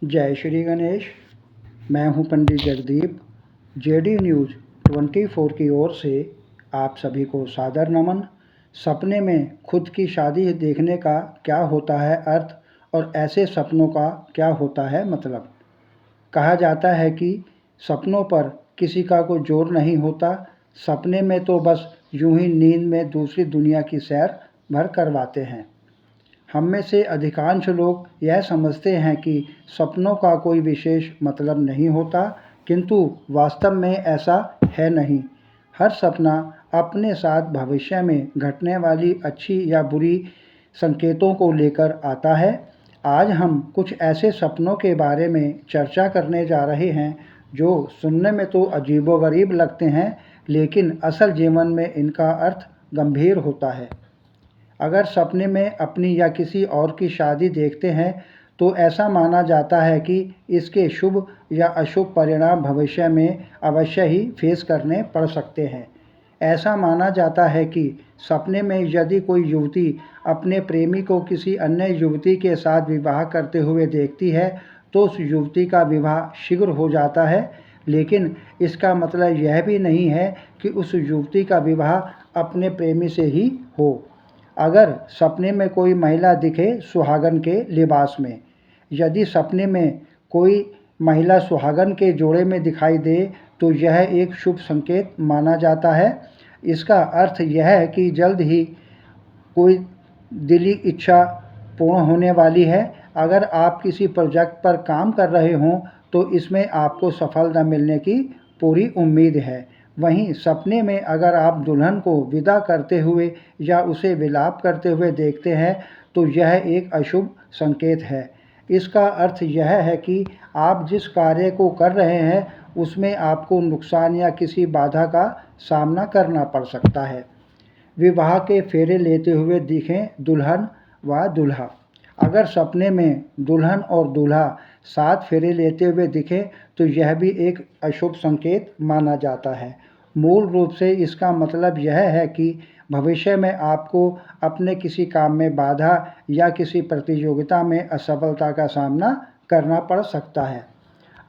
जय श्री गणेश। मैं हूं पंडित जगदीप। जेडी न्यूज़ 24 की ओर से आप सभी को सादर नमन। सपने में खुद की शादी देखने का क्या होता है अर्थ और ऐसे सपनों का क्या होता है मतलब। कहा जाता है कि सपनों पर किसी का कोई जोर नहीं होता। सपने में तो बस यूं ही नींद में दूसरी दुनिया की सैर भर करवाते हैं। हम में से अधिकांश लोग यह समझते हैं कि सपनों का कोई विशेष मतलब नहीं होता, किंतु वास्तव में ऐसा है नहीं। हर सपना अपने साथ भविष्य में घटने वाली अच्छी या बुरी संकेतों को लेकर आता है। आज हम कुछ ऐसे सपनों के बारे में चर्चा करने जा रहे हैं जो सुनने में तो अजीबोगरीब लगते हैं, लेकिन असल जीवन में इनका अर्थ गंभीर होता है। अगर सपने में अपनी या किसी और की शादी देखते हैं तो ऐसा माना जाता है कि इसके शुभ या अशुभ परिणाम भविष्य में अवश्य ही फेस करने पड़ सकते हैं। ऐसा माना जाता है कि सपने में यदि कोई युवती अपने प्रेमी को किसी अन्य युवती के साथ विवाह करते हुए देखती है तो उस युवती का विवाह शीघ्र हो जाता है, लेकिन इसका मतलब यह भी नहीं है कि उस युवती का विवाह अपने प्रेमी से ही हो। अगर सपने में कोई महिला दिखे सुहागन के लिबास में, यदि सपने में कोई महिला सुहागन के जोड़े में दिखाई दे तो यह एक शुभ संकेत माना जाता है। इसका अर्थ यह है कि जल्द ही कोई दिली इच्छा पूर्ण होने वाली है। अगर आप किसी प्रोजेक्ट पर काम कर रहे हों तो इसमें आपको सफलता मिलने की पूरी उम्मीद है। वहीं सपने में अगर आप दुल्हन को विदा करते हुए या उसे विलाप करते हुए देखते हैं तो यह एक अशुभ संकेत है। इसका अर्थ यह है कि आप जिस कार्य को कर रहे हैं उसमें आपको नुकसान या किसी बाधा का सामना करना पड़ सकता है। विवाह के फेरे लेते हुए दिखें दुल्हन व दूल्हा। अगर सपने में दुल्हन और दूल्हा साथ फेरे लेते हुए दिखें तो यह भी एक अशुभ संकेत माना जाता है। मूल रूप से इसका मतलब यह है कि भविष्य में आपको अपने किसी काम में बाधा या किसी प्रतियोगिता में असफलता का सामना करना पड़ सकता है।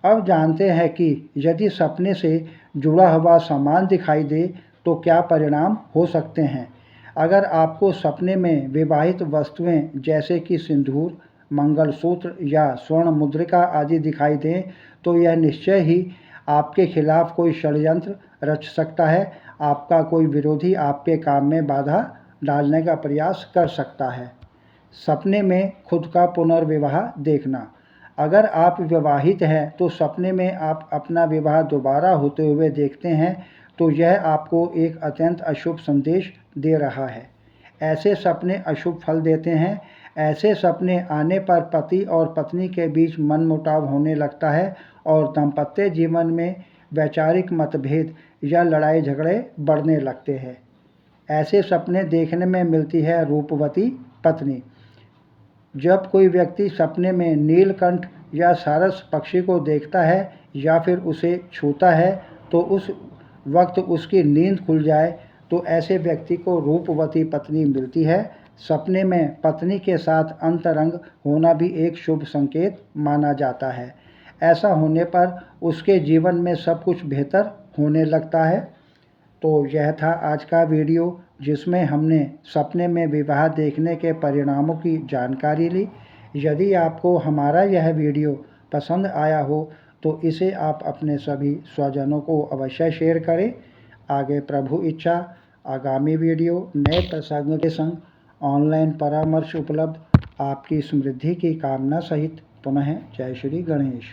अब जानते हैं कि यदि सपने से जुड़ा हुआ सामान दिखाई दे तो क्या परिणाम हो सकते हैं। अगर आपको सपने में विवाहित वस्तुएं जैसे कि सिंदूर, मंगलसूत्र या स्वर्ण मुद्रिका आदि दिखाई दें तो यह निश्चय ही आपके खिलाफ कोई षड्यंत्र रच सकता है। आपका कोई विरोधी आपके काम में बाधा डालने का प्रयास कर सकता है। सपने में खुद का पुनर्विवाह देखना। अगर आप विवाहित हैं तो सपने में आप अपना विवाह दोबारा होते हुए देखते हैं तो यह आपको एक अत्यंत अशुभ संदेश दे रहा है। ऐसे सपने अशुभ फल देते हैं। ऐसे सपने आने पर पति और पत्नी के बीच मनमुटाव होने लगता है और दाम्पत्य जीवन में वैचारिक मतभेद या लड़ाई झगड़े बढ़ने लगते हैं। ऐसे सपने देखने में मिलती है रूपवती पत्नी। जब कोई व्यक्ति सपने में नीलकंठ या सारस पक्षी को देखता है या फिर उसे छूता है तो उस वक्त उसकी नींद खुल जाए तो ऐसे व्यक्ति को रूपवती पत्नी मिलती है। सपने में पत्नी के साथ अंतरंग होना भी एक शुभ संकेत माना जाता है। ऐसा होने पर उसके जीवन में सब कुछ बेहतर होने लगता है। तो यह था आज का वीडियो जिसमें हमने सपने में विवाह देखने के परिणामों की जानकारी ली। यदि आपको हमारा यह वीडियो पसंद आया हो तो इसे आप अपने सभी स्वजनों को अवश्य शेयर करें। आगे प्रभु इच्छा आगामी वीडियो नए प्रसंग के संग ऑनलाइन परामर्श उपलब्ध। आपकी समृद्धि की कामना सहित पुनः जय श्री गणेश।